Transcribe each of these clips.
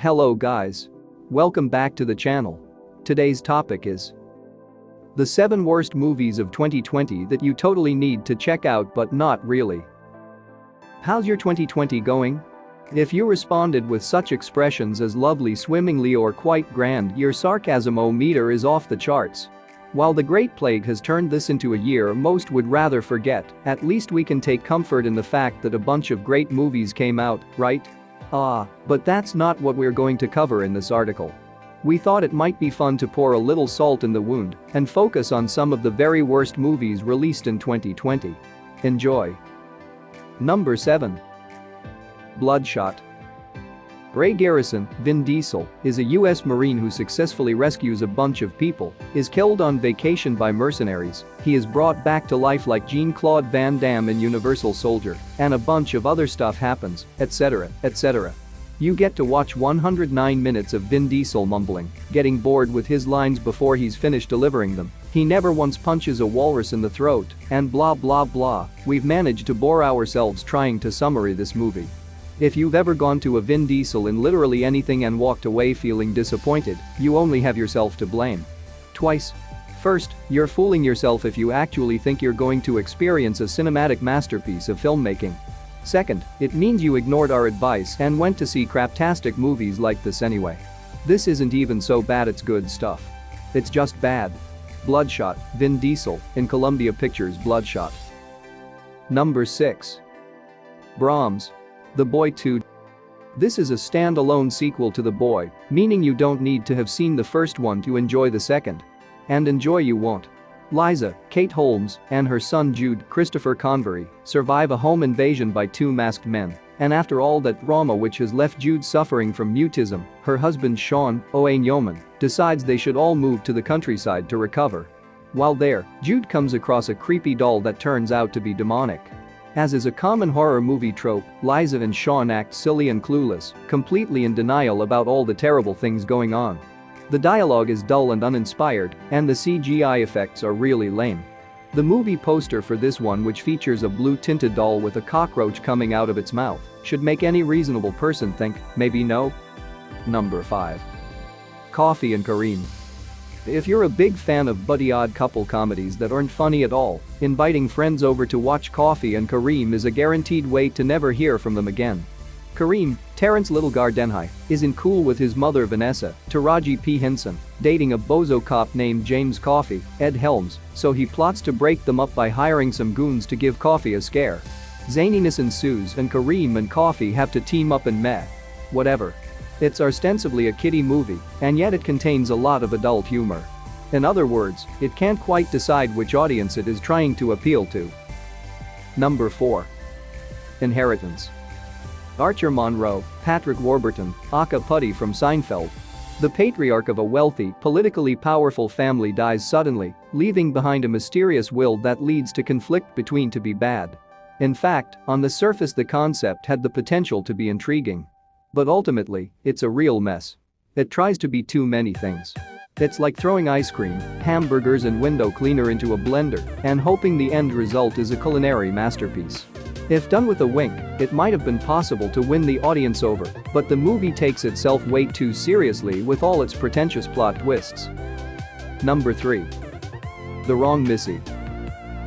Hello guys. Welcome back to the channel. Today's topic is the 7 worst movies of 2020 that you totally need to check out but not really. How's your 2020 going? If you responded with such expressions as lovely, swimmingly, or quite grand, your sarcasm-o-meter is off the charts. While the Great Plague has turned this into a year most would rather forget, at least we can take comfort in the fact that a bunch of great movies came out, right? But that's not what we're going to cover in this article. We thought it might be fun to pour a little salt in the wound and focus on some of the very worst movies released in 2020. Enjoy. Number 7. Bloodshot. Ray Garrison, Vin Diesel, is a US Marine who successfully rescues a bunch of people, is killed on vacation by mercenaries, he is brought back to life like Jean-Claude Van Damme in Universal Soldier, and a bunch of other stuff happens, etc., etc. You get to watch 109 minutes of Vin Diesel mumbling, getting bored with his lines before he's finished delivering them. He never once punches a walrus in the throat, and blah blah blah. We've managed to bore ourselves trying to summary this movie. If you've ever gone to a Vin Diesel in literally anything and walked away feeling disappointed, you only have yourself to blame. Twice. First, you're fooling yourself if you actually think you're going to experience a cinematic masterpiece of filmmaking. Second, it means you ignored our advice and went to see craptastic movies like this anyway. This isn't even so bad it's good stuff. It's just bad. Bloodshot, Vin Diesel, in Columbia Pictures' Bloodshot. Number 6. Brahms The Boy 2. This is a standalone sequel to The Boy, meaning you don't need to have seen the first one to enjoy the second. And enjoy you won't. Liza, Kate Holmes, and her son Jude, Christopher Convery, survive a home invasion by 2 masked men, and after all that drama which has left Jude suffering from mutism, her husband Sean O'Ain decides they should all move to the countryside to recover. While there, Jude comes across a creepy doll that turns out to be demonic. As is a common horror movie trope, Liza and Sean act silly and clueless, completely in denial about all the terrible things going on. The dialogue is dull and uninspired, and the CGI effects are really lame. The movie poster for this one, which features a blue-tinted doll with a cockroach coming out of its mouth, should make any reasonable person think, maybe no? Number 5. Coffee and Kareem. If you're a big fan of buddy odd couple comedies that aren't funny at all, inviting friends over to watch Coffee and Kareem is a guaranteed way to never hear from them again. Kareem, Terrence Little Gardenhigh, isn't cool with his mother Vanessa, Taraji P. Henson, dating a bozo cop named James Coffee, Ed Helms, so he plots to break them up by hiring some goons to give Coffee a scare. Zaniness ensues and Kareem and Coffee have to team up and meh. Whatever. It's ostensibly a kiddie movie, and yet it contains a lot of adult humor. In other words, it can't quite decide which audience it is trying to appeal to. Number 4. Inheritance. Archer Monroe, Patrick Warburton, aka Putty from Seinfeld. The patriarch of a wealthy, politically powerful family dies suddenly, leaving behind a mysterious will that leads to conflict between to be bad. In fact, on the surface the concept had the potential to be intriguing. But ultimately, it's a real mess. It tries to be too many things. It's like throwing ice cream, hamburgers and window cleaner into a blender and hoping the end result is a culinary masterpiece. If done with a wink, it might have been possible to win the audience over, but the movie takes itself way too seriously with all its pretentious plot twists. Number 3. The Wrong Missy.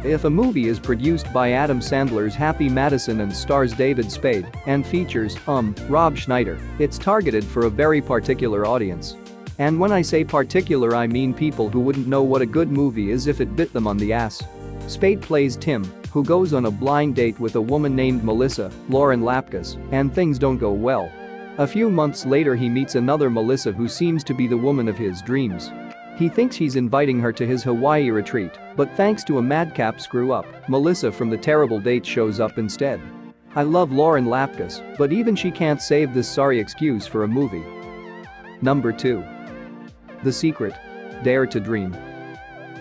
If a movie is produced by Adam Sandler's Happy Madison and stars David Spade and features, Rob Schneider, it's targeted for a very particular audience. And when I say particular I mean people who wouldn't know what a good movie is if it bit them on the ass. Spade plays Tim, who goes on a blind date with a woman named Melissa, Lauren Lapkus, and things don't go well. A few months later he meets another Melissa who seems to be the woman of his dreams. He thinks he's inviting her to his Hawaii retreat, but thanks to a madcap screw-up, Melissa from the terrible date shows up instead. I love Lauren Lapkus, but even she can't save this sorry excuse for a movie. Number 2. The Secret. Dare to Dream.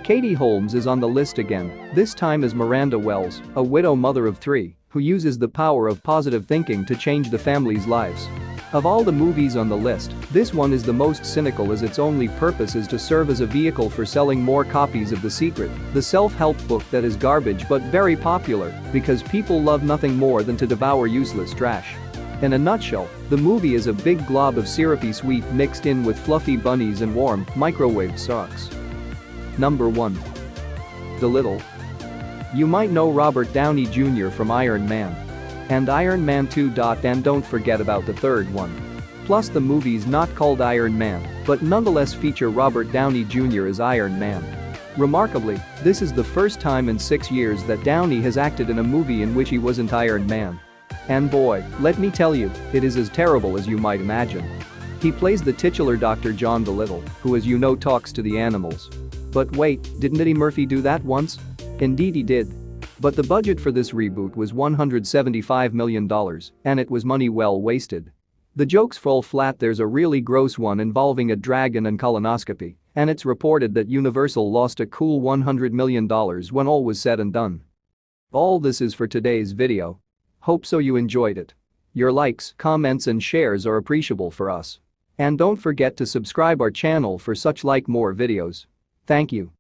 Katie Holmes is on the list again, this time as Miranda Wells, a widow mother of 3, who uses the power of positive thinking to change the family's lives. Of all the movies on the list, this one is the most cynical as its only purpose is to serve as a vehicle for selling more copies of The Secret, the self-help book that is garbage but very popular because people love nothing more than to devour useless trash. In a nutshell, the movie is a big glob of syrupy sweet mixed in with fluffy bunnies and warm, microwaved socks. Number 1. Dolittle. You might know Robert Downey Jr. from Iron Man. And Iron Man 2. And don't forget about the third one. Plus the movie's not called Iron Man, but nonetheless feature Robert Downey Jr. as Iron Man. Remarkably, this is the first time in 6 years that Downey has acted in a movie in which he wasn't Iron Man. And boy, let me tell you, it is as terrible as you might imagine. He plays the titular Dr. John Dolittle, who as you know talks to the animals. But wait, didn't Eddie Murphy do that once? Indeed he did. But the budget for this reboot was $175 million, and it was money well wasted. The jokes fall flat. There's a really gross one involving a dragon and colonoscopy, and it's reported that Universal lost a cool $100 million when all was said and done. All this is for today's video. Hope so you enjoyed it. Your likes, comments and shares are appreciable for us. And don't forget to subscribe our channel for such more videos. Thank you.